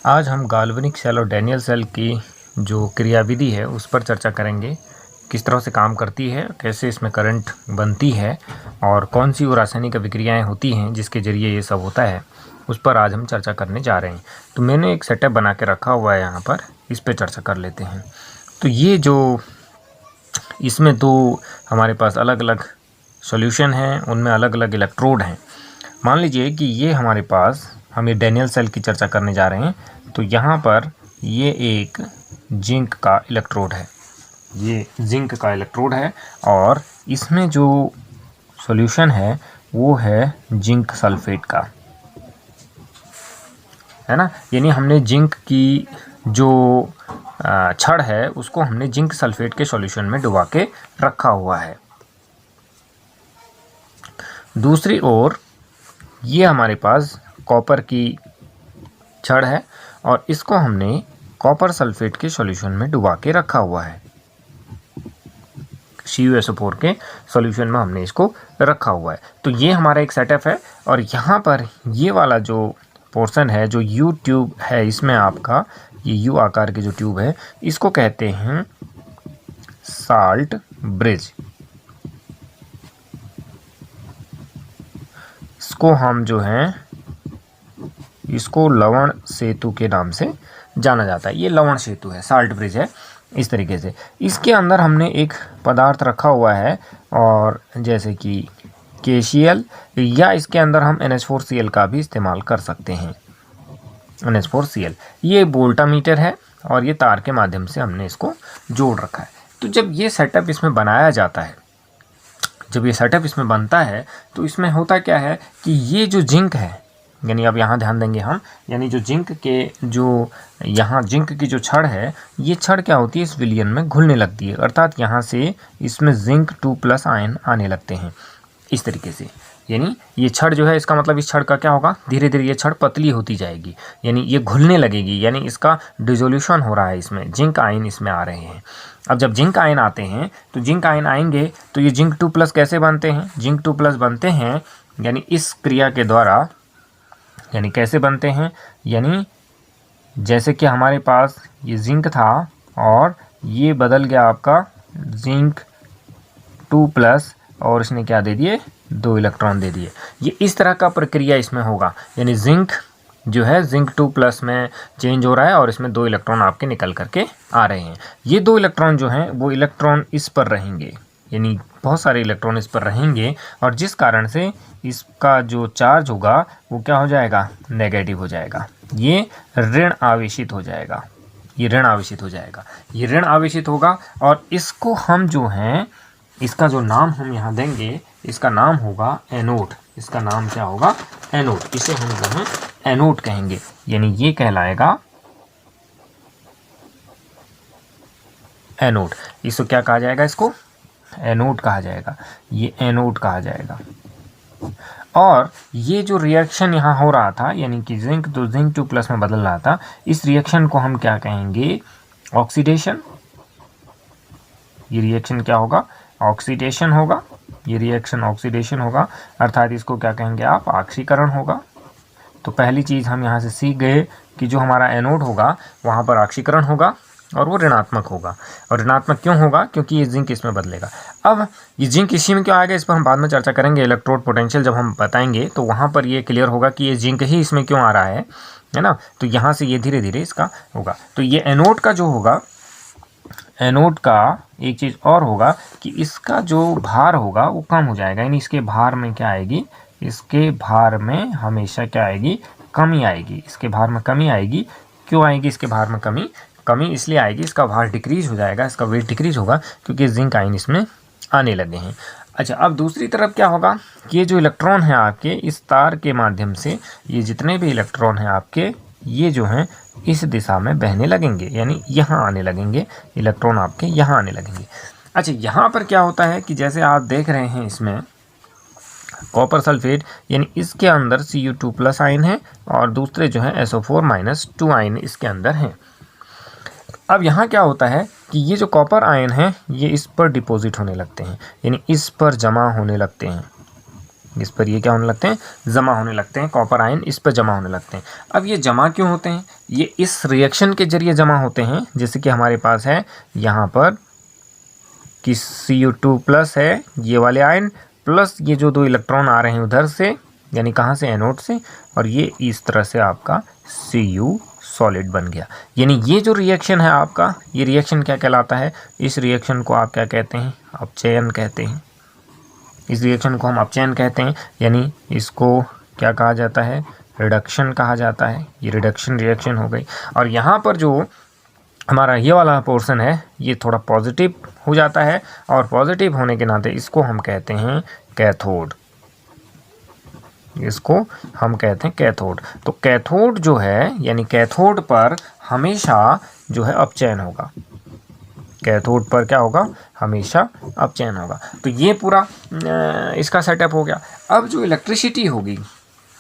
आज हम गाल्वनिक सेल और डैनियल सेल की जो क्रियाविधि है उस पर चर्चा करेंगे। किस तरह से काम करती है, कैसे इसमें करंट बनती है और कौन सी वो रासायनिक अभिक्रियाएं होती हैं जिसके ज़रिए ये सब होता है, उस पर आज हम चर्चा करने जा रहे हैं। तो मैंने एक सेटअप बना के रखा हुआ है यहाँ पर, इस पर चर्चा कर लेते हैं। तो ये जो इसमें तो हमारे पास अलग अलग सॉल्यूशन हैं, उनमें अलग अलग इलेक्ट्रोड हैं। मान लीजिए कि ये हमारे पास, हम ये डैनियल सेल की चर्चा करने जा रहे हैं। तो यहाँ पर ये एक जिंक का इलेक्ट्रोड है, ये जिंक का इलेक्ट्रोड है और इसमें जो सॉल्यूशन है वो है जिंक सल्फेट का, है ना। यानी हमने जिंक की जो छड़ है उसको हमने जिंक सल्फेट के सॉल्यूशन में डुबा के रखा हुआ है। दूसरी ओर ये हमारे पास कॉपर की छड़ है और इसको हमने कॉपर सल्फेट के सॉल्यूशन में डुबा के रखा हुआ है। CuSO4 के सॉल्यूशन में हमने इसको रखा हुआ है। तो ये हमारा एक सेटअप है और यहाँ पर ये वाला जो पोर्शन है, जो U ट्यूब है, इसमें आपका ये U आकार की जो ट्यूब है, इसको कहते हैं साल्ट ब्रिज। इसको हम जो हैं, इसको लवण सेतु के नाम से जाना जाता है। ये लवण सेतु है, साल्ट ब्रिज है। इस तरीके से इसके अंदर हमने एक पदार्थ रखा हुआ है और जैसे कि KCl, या इसके अंदर हम NH4Cl का भी इस्तेमाल कर सकते हैं। NH4Cl ये वोल्टामीटर है और ये तार के माध्यम से हमने इसको जोड़ रखा है। तो जब ये सेटअप इसमें बनाया जाता है, जब ये सेटअप इसमें बनता है, तो इसमें होता क्या है कि ये जो जिंक है, यानी अब यहाँ ध्यान देंगे हम, यानी जो जिंक के जो यहाँ जिंक की जो छड़ है, ये छड़ क्या होती है, इस विलयन में घुलने लगती है, अर्थात यहाँ से इसमें जिंक 2+ आयन आने लगते हैं इस तरीके से। यानी ये छड़ जो है, इसका मतलब इस छड़ का क्या होगा, धीरे धीरे ये छड़ पतली होती जाएगी, यानी ये घुलने लगेगी, यानी इसका डिसोल्यूशन हो रहा है, इसमें जिंक आयन इसमें आ रहे हैं। अब जब जिंक आयन आते हैं तो जिंक आयन आएंगे तो ये जिंक 2+ कैसे बनते हैं, जिंक 2+ बनते हैं यानी इस क्रिया के द्वारा। यानी कैसे बनते हैं, यानी जैसे कि हमारे पास ये जिंक था और ये बदल गया आपका जिंक 2+ और इसने क्या दे दिए, 2 इलेक्ट्रॉन दे दिए। ये इस तरह का प्रक्रिया इसमें होगा, यानी जिंक जो है जिंक 2+ में चेंज हो रहा है और इसमें 2 इलेक्ट्रॉन आपके निकल करके आ रहे हैं। ये 2 इलेक्ट्रॉन जो हैं वो इलेक्ट्रॉन इस पर रहेंगे, यानी बहुत सारे इलेक्ट्रॉन इस पर रहेंगे और जिस कारण से इसका जो चार्ज होगा वो क्या हो जाएगा, नेगेटिव हो जाएगा। ये ऋण आवेशित हो जाएगा, ये ऋण आवेशित हो जाएगा, ये ऋण आवेशित होगा और इसको हम जो हैं, इसका जो नाम हम यहाँ देंगे, इसका नाम होगा एनोड। इसका नाम क्या होगा, एनोड। इसे हम जो है एनोड कहेंगे, यानी ये कहलाएगा एनोड। इसको क्या कहा जाएगा, इसको एनोड कहा जाएगा, ये एनोड कहा जाएगा। और ये जो रिएक्शन यहाँ हो रहा था, यानी कि जिंक तो जिंक 2+ में बदल रहा था, इस रिएक्शन को हम क्या कहेंगे, ऑक्सीडेशन। ये रिएक्शन क्या होगा, ऑक्सीडेशन होगा। ये रिएक्शन ऑक्सीडेशन होगा, अर्थात इसको क्या कहेंगे आप, ऑक्सीकरण होगा। तो पहली चीज़ हम यहाँ से सीख गए कि जो हमारा एनोड होगा वहाँ पर ऑक्सीकरण होगा और वो ऋणात्मक होगा। और ऋणात्मक क्यों होगा, क्योंकि ये जिंक इसमें बदलेगा। अब ये जिंक इसी में क्यों आएगा, इस पर हम बाद में चर्चा करेंगे। इलेक्ट्रोड पोटेंशियल जब हम बताएंगे तो वहाँ पर ये क्लियर होगा कि ये जिंक ही इसमें क्यों आ रहा है ना। तो यहाँ से ये धीरे धीरे इसका होगा। तो ये एनोड का जो होगा, एनोड का एक चीज़ और होगा कि इसका जो भार होगा वो कम हो जाएगा, यानी इसके भार में क्या आएगी, इसके भार में हमेशा क्या आएगी, कमी आएगी। इसके भार में कमी आएगी। क्यों आएगी इसके भार में कमी, कमी इसलिए आएगी, इसका भार डिक्रीज हो जाएगा, इसका वेट डिक्रीज होगा क्योंकि जिंक आयन इसमें आने लगे हैं। अच्छा, अब दूसरी तरफ क्या होगा कि ये जो इलेक्ट्रॉन है आपके, इस तार के माध्यम से ये जितने भी इलेक्ट्रॉन हैं आपके, ये जो हैं इस दिशा में बहने लगेंगे, यानी यहाँ आने लगेंगे इलेक्ट्रॉन, आपके यहाँ आने लगेंगे। अच्छा, यहाँ पर क्या होता है कि जैसे आप देख रहे हैं इसमें कॉपर सल्फेट, यानी इसके अंदर Cu2+ आयन है और दूसरे जो है SO4- आयन इसके अंदर हैं। अब यहाँ क्या होता है कि ये जो कॉपर आयन है ये इस पर डिपॉजिट होने लगते हैं, यानी इस पर जमा होने लगते हैं। इस पर ये क्या होने लगते हैं, जमा होने लगते हैं, कॉपर आयन इस पर जमा होने लगते हैं। अब ये जमा क्यों होते हैं, ये इस रिएक्शन के जरिए जमा होते हैं। जैसे कि हमारे पास है यहाँ पर कि Cu2+ है ये वाले आयन, प्लस ये जो 2 इलेक्ट्रॉन आ रहे हैं उधर से, यानी कहाँ से, एनोड से, और ये इस तरह से आपका Cu सॉलिड बन गया। यानी ये जो रिएक्शन है आपका, ये रिएक्शन क्या कहलाता है, इस रिएक्शन को आप क्या कहते हैं, अपचयन कहते हैं। इस रिएक्शन को हम अपचयन कहते हैं, यानी इसको क्या कहा जाता है, रिडक्शन कहा जाता है। ये रिडक्शन रिएक्शन हो गई। और यहाँ पर जो हमारा ये वाला पोर्शन है ये थोड़ा पॉजिटिव हो जाता है, और पॉजिटिव होने के नाते इसको हम कहते हैं कैथोड। इसको हम कहते हैं कैथोड। तो कैथोड जो है, यानी कैथोड पर हमेशा जो है अपचयन होगा। कैथोड पर क्या होगा, हमेशा अपचयन होगा। तो ये पूरा इसका सेटअप हो गया। अब जो इलेक्ट्रिसिटी होगी,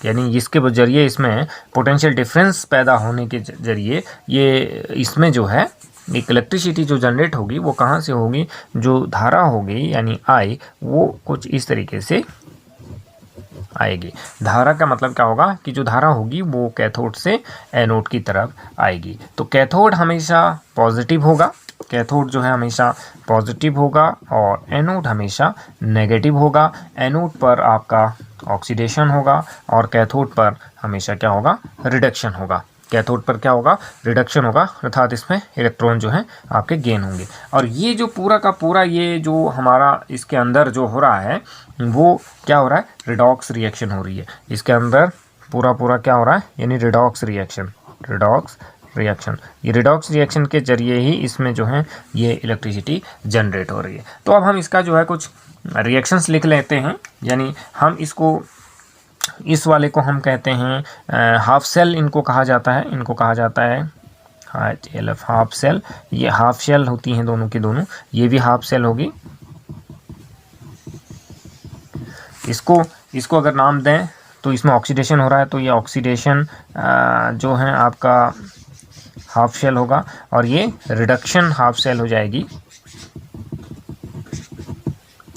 यानी इसके जरिए इसमें पोटेंशियल डिफरेंस पैदा होने के जरिए ये इसमें जो है एक इलेक्ट्रिसिटी जो जनरेट होगी वो कहाँ से होगी, जो धारा होगी यानी आई, वो कुछ इस तरीके से आएगी। धारा का मतलब क्या होगा कि जो धारा होगी वो कैथोड से एनोड की तरफ आएगी। तो कैथोड हमेशा पॉजिटिव होगा, कैथोड जो है हमेशा पॉजिटिव होगा, और एनोड हमेशा नेगेटिव होगा। एनोड पर आपका ऑक्सीडेशन होगा, और कैथोड पर हमेशा क्या होगा, रिडक्शन होगा। कैथोड पर क्या होगा, रिडक्शन होगा, अर्थात इसमें इलेक्ट्रॉन जो है आपके गेन होंगे। और ये जो पूरा का पूरा ये जो हमारा इसके अंदर जो हो रहा है वो क्या हो रहा है, रिडॉक्स रिएक्शन हो रही है। इसके अंदर पूरा क्या हो रहा है, यानी रिडॉक्स रिएक्शन। ये रिडॉक्स रिएक्शन के जरिए ही इसमें जो है ये इलेक्ट्रिसिटी जनरेट हो रही है। तो अब हम इसका जो है कुछ रिएक्शंस लिख लेते हैं। यानी हम इसको, इस वाले को हम कहते हैं हाफ सेल, इनको कहा जाता है, इनको कहा जाता है हाफ सेल। ये हाफ शेल होती हैं दोनों की दोनों, ये भी हाफ सेल होगी। इसको अगर नाम दें तो इसमें ऑक्सीडेशन हो रहा है, तो ये ऑक्सीडेशन जो है आपका हाफ शेल होगा, और ये रिडक्शन हाफ सेल हो जाएगी।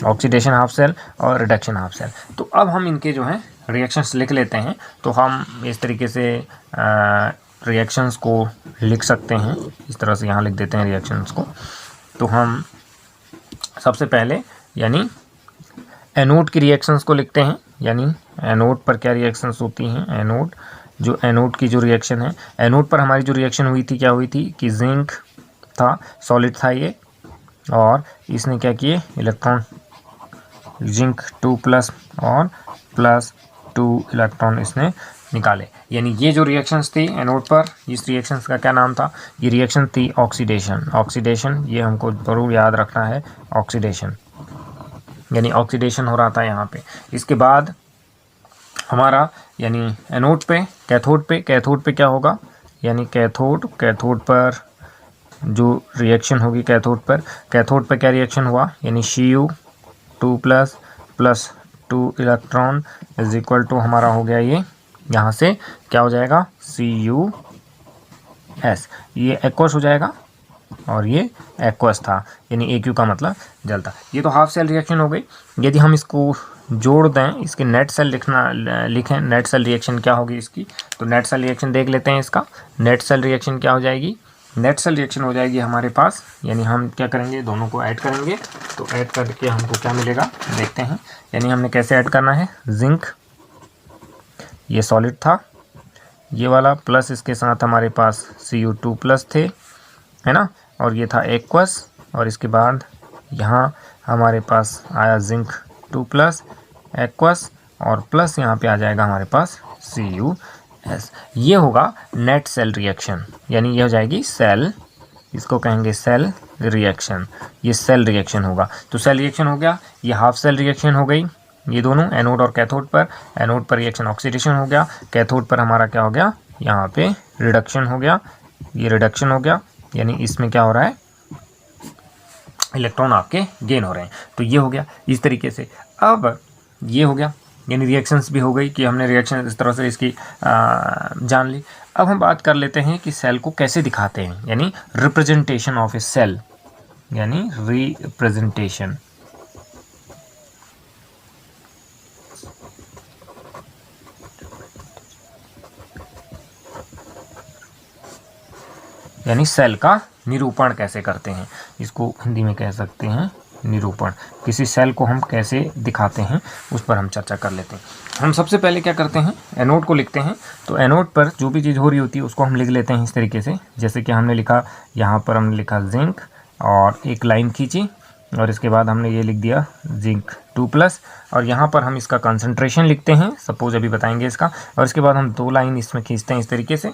ऑक्सीडेशन हाफ सेल और रिडक्शन हाफ सेल। तो अब हम इनके जो है रिएक्शंस लिख लेते हैं। तो हम इस तरीके से रिएक्शंस को लिख सकते हैं, इस तरह से यहाँ लिख देते हैं रिएक्शंस को। तो हम सबसे पहले यानी एनोड की रिएक्शंस को लिखते हैं। यानी एनोड पर क्या रिएक्शंस होती हैं, एनोड की जो रिएक्शन है, एनोड पर हमारी जो रिएक्शन हुई थी क्या हुई थी कि जिंक था, सॉलिड था ये, और इसने क्या किए, इलेक्ट्रॉन जिंक 2+ और +2 इलेक्ट्रॉन इसने निकाले। यानी ये जो रिएक्शंस थी एनोड पर, इस रिएक्शंस का क्या नाम था, ये रिएक्शन थी ऑक्सीडेशन। ये हमको जरूर याद रखना है, ऑक्सीडेशन, यानी ऑक्सीडेशन हो रहा था यहाँ पे। इसके बाद हमारा यानी एनोड पे, कैथोड पे क्या होगा, यानी कैथोड पर जो रिएक्शन होगी, कैथोड पर क्या रिएक्शन हुआ, यानी Cu2+ +2 electron is equal to हमारा हो गया ये, यहाँ से क्या हो जाएगा, Cu एस, ये एक्वस हो जाएगा और ये एक्वस था, यानी AQ का मतलब जल था। ये तो हाफ सेल रिएक्शन हो गई। यदि हम इसको जोड़ दें, इसकी नेट सेल लिखें, नेट सेल रिएक्शन क्या होगी इसकी, तो नेट सेल रिएक्शन देख लेते हैं इसका। नेट सेल रिएक्शन क्या हो जाएगी, नेट सेल रिएक्शन हो जाएगी हमारे पास, यानी हम क्या करेंगे, दोनों को ऐड करेंगे, तो ऐड करके हमको क्या मिलेगा देखते हैं। यानी हमने कैसे ऐड करना है, जिंक ये सॉलिड था, ये वाला प्लस इसके साथ हमारे पास Cu2+ थे, है ना, और ये था एक्वस, और इसके बाद यहाँ हमारे पास आया जिंक 2+ एक्वस, और प्लस यहाँ पे आ जाएगा हमारे पास Cus। ये होगा नेट सेल रिएक्शन, यानी ये हो जाएगी सेल, इसको कहेंगे सेल रिएक्शन। ये सेल रिएक्शन होगा। तो सेल रिएक्शन हो गया, ये हाफ सेल रिएक्शन हो गई, ये दोनों एनोड और कैथोड पर। एनोड पर रिएक्शन ऑक्सीडेशन हो गया, कैथोड पर हमारा क्या हो गया, यहाँ पे रिडक्शन हो गया, ये रिडक्शन हो गया, यानी इसमें क्या हो रहा है, इलेक्ट्रॉन आपके गेन हो रहे हैं। तो ये हो गया इस तरीके से। अब ये हो गया, यानी रिएक्शंस भी हो गई कि हमने रिएक्शन इस तरह से इसकी जान ली। अब हम बात कर लेते हैं कि सेल को कैसे दिखाते हैं, यानी रिप्रेजेंटेशन ऑफ ए सेल, यानी रिप्रेजेंटेशन। यानी सेल का निरूपण कैसे करते हैं, इसको हिंदी में कह सकते हैं निरूपण। किसी सेल को हम कैसे दिखाते हैं उस पर हम चर्चा कर लेते हैं। हम सबसे पहले क्या करते हैं, एनोड को लिखते हैं। तो एनोड पर जो भी चीज़ हो रही होती है उसको हम लिख लेते हैं इस तरीके से, जैसे कि हमने लिखा, यहाँ पर हमने लिखा जिंक और एक लाइन खींची और इसके बाद हमने ये लिख दिया जिंक 2+, और यहाँ पर हम इसका कंसंट्रेशन लिखते हैं, सपोज अभी बताएंगे इसका, और इसके बाद हम 2 लाइन इसमें खींचते हैं इस तरीके से,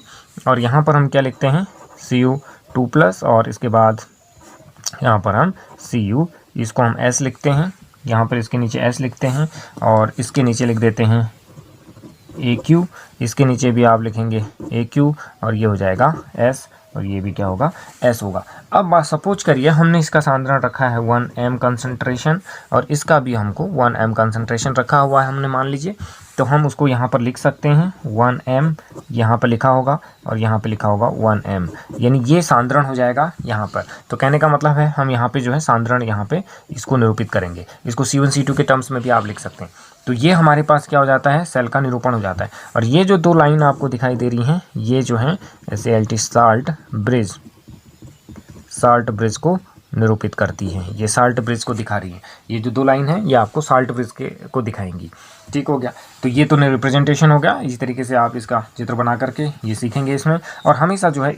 और यहाँ पर हम क्या लिखते हैं Cu2+, और इसके बाद यहाँ पर हम Cu, इसको हम S लिखते हैं, यहाँ पर इसके नीचे S लिखते हैं, और इसके नीचे लिख देते हैं AQ, इसके नीचे भी आप लिखेंगे AQ, और ये हो जाएगा S, और ये भी क्या होगा, S होगा। अब बात सपोज करिए हमने इसका सांद्रण रखा है 1m कंसंट्रेशन, और इसका भी हमको 1m कंसंट्रेशन रखा हुआ है हमने, मान लीजिए। तो हम उसको यहाँ पर लिख सकते हैं 1m, यहाँ पर लिखा होगा और यहाँ पे लिखा होगा 1m, यानी ये सांद्रण हो जाएगा यहाँ पर। तो कहने का मतलब है हम यहाँ पे जो है सांद्रण यहाँ पे इसको निरूपित करेंगे, इसको C1 C2 के टर्म्स में भी आप लिख सकते हैं। तो ये हमारे पास क्या हो जाता है, सेल का निरूपण हो जाता है। और ये जो 2 लाइन आपको दिखाई दे रही हैं, ये जो है SALT साल्ट ब्रिज को निरूपित करती है, ये साल्ट ब्रिज को दिखा रही है। ये जो 2 लाइन है ये आपको साल्ट ब्रिज को दिखाएंगी। ठीक हो गया, तो ये तो रिप्रेजेंटेशन हो गया। इसी तरीके से आप इसका चित्र बना करके ये सीखेंगे इसमें। और हमेशा जो है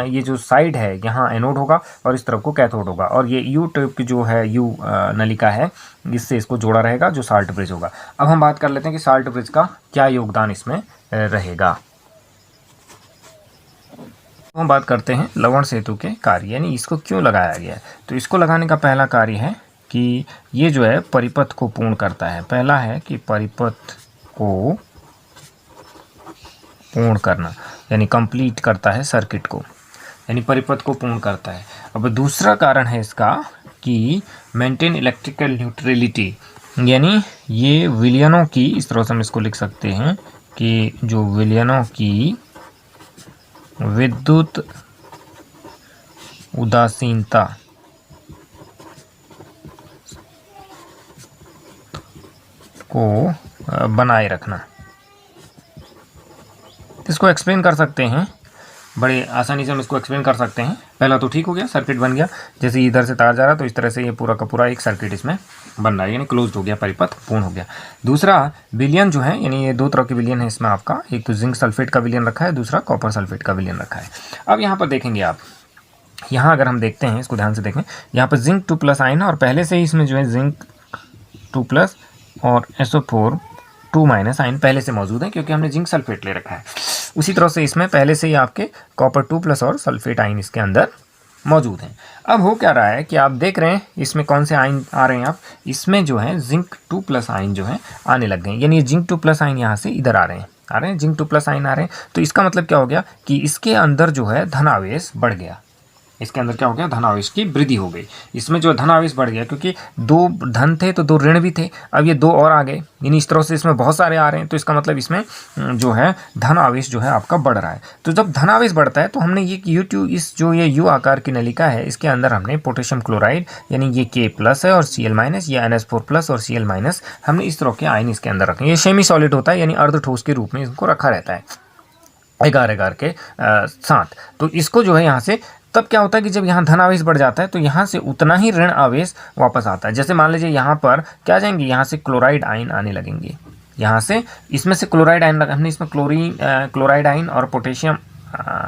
ये जो साइड है यहाँ एनोड होगा और इस तरफ को कैथोड होगा, और ये यू टाइप की जो है यू नलिका है, इससे इसको जोड़ा रहेगा जो साल्ट ब्रिज होगा। अब हम बात कर लेते हैं कि साल्ट ब्रिज का क्या योगदान इसमें रहेगा। हम बात करते हैं लवण सेतु के कार्य, यानी इसको क्यों लगाया गया है। तो इसको लगाने का पहला कार्य है कि ये जो है परिपथ को पूर्ण करता है। पहला है कि परिपथ को पूर्ण करना, यानी कंप्लीट करता है सर्किट को, यानी परिपथ को पूर्ण करता है। अब दूसरा कारण है इसका कि मेंटेन इलेक्ट्रिकल न्यूट्रलिटी, यानी ये विलयनों की, इस तरह से हम इसको लिख सकते हैं कि जो विलयनों की विद्युत उदासीनता को बनाए रखना। इसको एक्सप्लेन कर सकते हैं, बड़े आसानी से हम इसको एक्सप्लेन कर सकते हैं। पहला तो ठीक हो गया, सर्किट बन गया, जैसे इधर से तार जा रहा है तो इस तरह से ये पूरा का पूरा एक सर्किट इसमें बन रहा है, यानी क्लोज हो गया, परिपथ पूर्ण हो गया। दूसरा विलयन जो है, यानी ये 2 तरह के विलयन है इसमें आपका, एक तो जिंक सल्फेट का विलयन रखा है, दूसरा कॉपर सल्फेट का विलयन रखा है। अब यहाँ पर देखेंगे आप, यहाँ अगर हम देखते हैं, इसको ध्यान से देखें, यहाँ पर जिंक 2+ आयन है और पहले से ही इसमें जो है जिंक 2+ और SO4 2- आयन पहले से मौजूद है, क्योंकि हमने जिंक सल्फेट ले रखा है। उसी तरह से इसमें पहले से ही आपके कॉपर 2+ और सल्फेट आयन इसके अंदर मौजूद हैं। अब हो क्या रहा है कि आप देख रहे हैं इसमें कौन से आयन आ रहे हैं, आप इसमें जो है जिंक 2+ आयन जो है आने लग गए, यानी ये जिंक 2+ आयन यहाँ से इधर आ रहे हैं, जिंक 2+ आयन आ रहे हैं। तो इसका मतलब क्या हो गया कि इसके अंदर जो है धनावेश बढ़ गया, इसके अंदर क्या हो गया, धनावेश की वृद्धि हो गई। इसमें जो धनावेश बढ़ गया, क्योंकि 2 धन थे तो 2 ऋण भी थे, अब ये 2 और आ गए, यानी इस तरह से इसमें बहुत सारे आ रहे हैं। तो इसका मतलब इसमें जो है धनावेश जो है आपका बढ़ रहा है। तो जब धनावेश बढ़ता है तो हमने ये U2, इस जो ये U आकार की नलिका है, इसके अंदर हमने पोटेशियम क्लोराइड, यानी ये K+ है और Cl-, ये NH4+ और Cl-, हमने इस तरह के आयन इसके अंदर रखे। ये सेमी सॉलिड होता है, यानी अर्ध ठोस के रूप में इसको रखा रहता है एगार के साथ। तो इसको जो है यहाँ से, तब क्या होता है कि जब यहाँ धनावेश बढ़ जाता है तो यहाँ से उतना ही ऋण आवेश वापस आता है। जैसे मान लीजिए यहाँ पर क्या जाएंगे, यहाँ से क्लोराइड आयन आने लगेंगे, यहाँ से इसमें से क्लोराइड आयन, हमने इसमें क्लोराइड आयन और पोटेशियम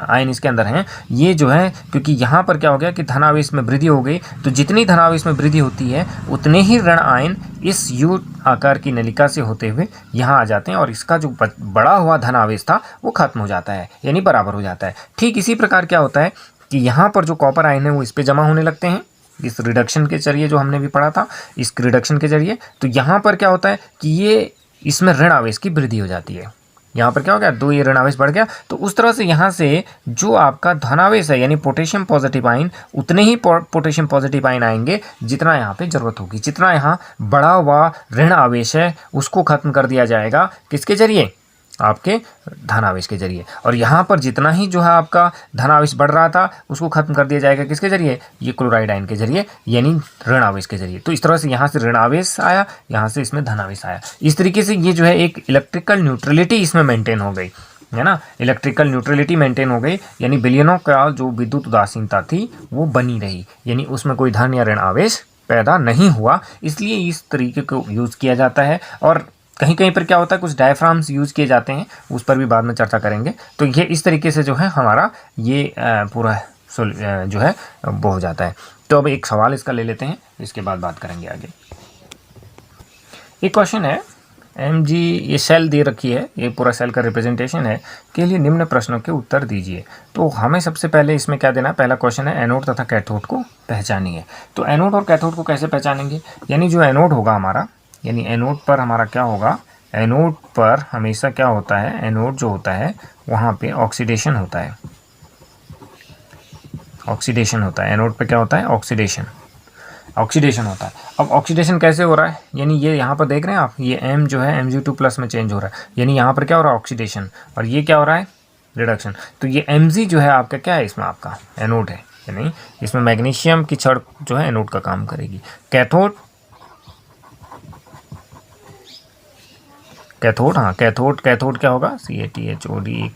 आयन इसके अंदर हैं। ये जो है, क्योंकि यहाँ पर क्या हो गया कि धनावेश में वृद्धि हो गई, तो जितनी धनावेश में वृद्धि होती है उतने ही ऋण आयन इस U आकार की नलिका से होते हुए यहाँ आ जाते हैं, और इसका जो बड़ा हुआ धनावेश था वो खत्म हो जाता है, यानी बराबर हो जाता है। ठीक इसी प्रकार क्या होता है कि यहाँ पर जो कॉपर आयन है वो इस पे जमा होने लगते हैं, इस रिडक्शन के जरिए, जो हमने भी पढ़ा था, इस रिडक्शन के जरिए। तो यहाँ पर क्या होता है कि ये इसमें ऋण आवेश की वृद्धि हो जाती है। यहाँ पर क्या हो गया, 2 ये ऋण आवेश बढ़ गया, तो उस तरह से यहाँ से जो आपका धनावेश है, यानी पोटेशियम पॉजिटिव आयन, उतने ही पोटेशियम पॉजिटिव आयन आएंगे जितना यहाँ पे जरूरत होगी। जितना यहाँ बड़ा हुआ ऋण आवेश है उसको खत्म कर दिया जाएगा, किसके जरिए, आपके धनावेश के जरिए। और यहाँ पर जितना ही जो है आपका धनावेश बढ़ रहा था उसको खत्म कर दिया जाएगा, किसके जरिए, ये क्लोराइड आयन के जरिए, यानी ऋण आवेश के जरिए। तो इस तरह से यहाँ से ऋण आवेश आया, यहाँ से इसमें धनावेश आया। इस तरीके से ये जो है एक इलेक्ट्रिकल न्यूट्रलिटी इसमें मेंटेन हो गई। है ना, इलेक्ट्रिकल न्यूट्रलिटी मेंटेन हो गई, यानी विलयनों का जो विद्युत उदासीनता थी वो बनी रही, यानी उसमें कोई धन या ऋण आवेश पैदा नहीं हुआ, इसलिए इस तरीके को यूज़ किया जाता है। और कहीं कहीं पर क्या होता है, कुछ डायफ्राम्स यूज़ किए जाते हैं, उस पर भी बाद में चर्चा करेंगे। तो ये इस तरीके से जो है हमारा ये पूरा जो है वो हो जाता है। तो अब एक सवाल इसका ले लेते हैं, इसके बाद बात करेंगे आगे। एक क्वेश्चन है mg, ये सेल दे रखी है, ये पूरा सेल का रिप्रेजेंटेशन है, के लिए निम्न प्रश्नों के उत्तर दीजिए। तो हमें सबसे पहले इसमें क्या देना है, पहला क्वेश्चन है एनोड तथा कैथोड को पहचानिए। तो एनोड और कैथोड को कैसे पहचानेंगे, यानी जो एनोड होगा हमारा, यानी एनोड पर हमारा क्या होगा, एनोड पर हमेशा क्या होता है, एनोड जो होता है वहाँ पे ऑक्सीडेशन होता है, ऑक्सीडेशन होता है, एनोड पे क्या होता है, ऑक्सीडेशन होता है। अब ऑक्सीडेशन कैसे हो रहा है, यानी ये यहाँ पर देख रहे हैं आप, ये M जो है Mg2+ में चेंज हो रहा है, यानी यहाँ पर क्या हो रहा है, ऑक्सीडेशन, और ये क्या हो रहा है, रिडक्शन। तो ये Mg जो है आपका क्या है, इसमें आपका एनोड है, यानी इसमें मैग्नीशियम की छड़ जो है एनोड का काम करेगी। कैथोड, हाँ कैथोड क्या होगा, CaTHOD,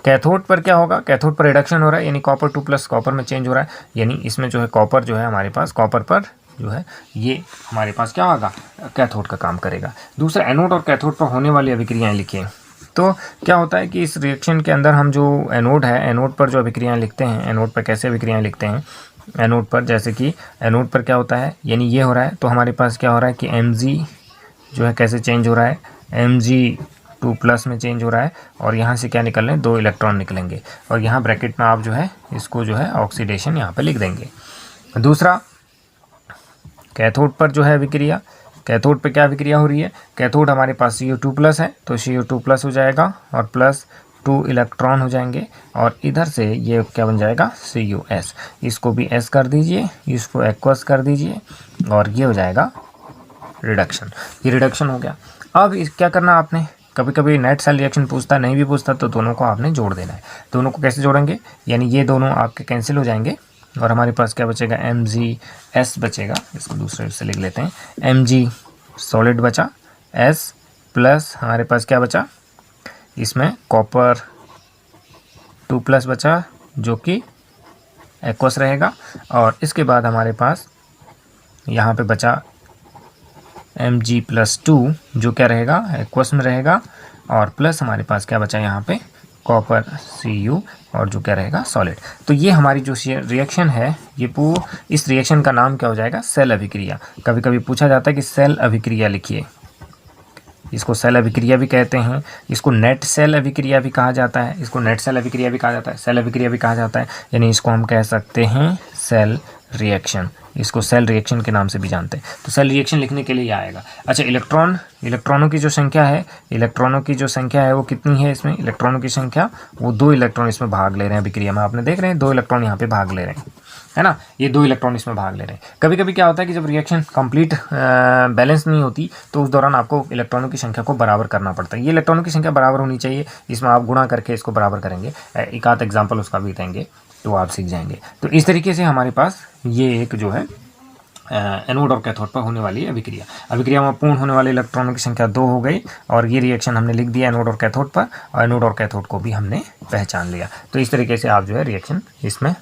कैथोड पर क्या होगा, कैथोड पर रिडक्शन हो रहा है, यानी कॉपर 2+ कॉपर में चेंज हो रहा है, यानी इसमें जो है कॉपर जो है हमारे पास, कॉपर पर जो है ये हमारे पास क्या होगा, कैथोड का काम करेगा। दूसरा, एनोड और कैथोड पर होने वाली अभिक्रियाएं लिखिए। तो क्या होता है कि इस रिएक्शन के अंदर हम जो एनोड है, एनोड पर जो अभिक्रियाएं लिखते हैं, एनोड पर कैसे अभिक्रियाएं लिखते हैं, एनोड पर जैसे कि एनोड पर क्या होता है, यानी ये हो रहा है, तो हमारे पास क्या हो रहा है कि Mg जो है कैसे चेंज हो रहा है, Mg2+ में चेंज हो रहा है, और यहाँ से क्या निकल रहे हैं, 2 इलेक्ट्रॉन निकलेंगे, और यहाँ ब्रैकेट में आप जो है इसको जो है ऑक्सीडेशन यहाँ पे लिख देंगे। दूसरा, कैथोड पर जो है अभिक्रिया, कैथोड पे क्या अभिक्रिया हो रही है, कैथोड हमारे पास CO2+ है, तो CO2+ हो जाएगा और +2 इलेक्ट्रॉन हो जाएंगे, और इधर से ये क्या बन जाएगा, CuS, इसको भी S कर दीजिए, इसको एक्वस कर दीजिए, और ये हो जाएगा रिडक्शन। ये रिडक्शन हो गया। अब इस क्या करना आपने, कभी कभी नेट सेल रिएक्शन पूछता, नहीं भी पूछता, तो दोनों को आपने जोड़ देना है। दोनों को कैसे जोड़ेंगे, यानी ये दोनों आपके कैंसिल हो जाएंगे, और हमारे पास क्या बचेगा, MgS बचेगा, इसको दूसरे से लिख लेते हैं, Mg सॉलिड बचा, S प्लस हमारे पास क्या बचा, इसमें कॉपर 2+ बचा जो कि एक्वस रहेगा, और इसके बाद हमारे पास यहाँ पे बचा Mg+2 जो क्या रहेगा, एक्वस में रहेगा, और प्लस हमारे पास क्या बचा यहाँ पे, कॉपर Cu, और जो क्या रहेगा, सॉलिड। तो ये हमारी जो रिएक्शन है, ये इस रिएक्शन का नाम क्या हो जाएगा, सेल अभिक्रिया। कभी कभी पूछा जाता है कि सेल अभिक्रिया लिखिए, इसको सेल अभिक्रिया भी कहते हैं, इसको नेट सेल अभिक्रिया भी कहा जाता है, इसको नेट सेल अभिक्रिया भी कहा जाता है, सेल अभिक्रिया भी कहा जाता है, यानी इसको हम कह सकते हैं सेल रिएक्शन, इसको सेल रिएक्शन के नाम से भी जानते हैं। तो सेल रिएक्शन लिखने के लिए ये आएगा। अच्छा, इलेक्ट्रॉनों की जो संख्या है, वो कितनी है, इसमें इलेक्ट्रॉनों की संख्या, वो 2 इलेक्ट्रॉन इसमें भाग ले रहे हैं अभिक्रिया में, आपने देख रहे हैं 2 इलेक्ट्रॉन यहाँ पे भाग ले रहे हैं, है ना, ये 2 इलेक्ट्रॉन इसमें भाग ले रहे हैं। कभी कभी क्या होता है कि जब रिएक्शन कंप्लीट बैलेंस नहीं होती, तो उस दौरान आपको इलेक्ट्रॉनों की संख्या को बराबर करना पड़ता है। ये इलेक्ट्रॉनों की संख्या बराबर होनी चाहिए, इसमें आप गुणा करके इसको बराबर करेंगे, एक आध एग्जाम्पल उसका भी देंगे तो आप सीख जाएंगे। तो इस तरीके से हमारे पास ये एक जो है एनोड और कैथोड पर होने वाली अभिक्रिया में पूर्ण होने वाले इलेक्ट्रॉनों की संख्या 2 हो गई, और ये रिएक्शन हमने लिख दिया एनोड और कैथोड पर, और एनोड और कैथोड को भी हमने पहचान लिया। तो इस तरीके से आप जो है रिएक्शन इसमें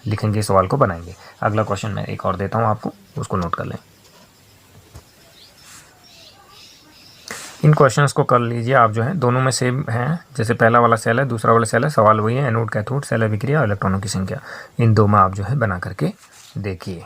लिखेंगे, सवाल को बनाएंगे। अगला क्वेश्चन मैं एक और देता हूँ आपको, उसको नोट कर लें। इन क्वेश्चंस को कर लीजिए आप, जो है दोनों में सेम हैं, जैसे पहला वाला सेल है, दूसरा वाला सेल है, सवाल वही है, एनोड कैथोड, सेल अभिक्रिया और इलेक्ट्रॉनों की संख्या, इन दो में आप जो है बना करके देखिए।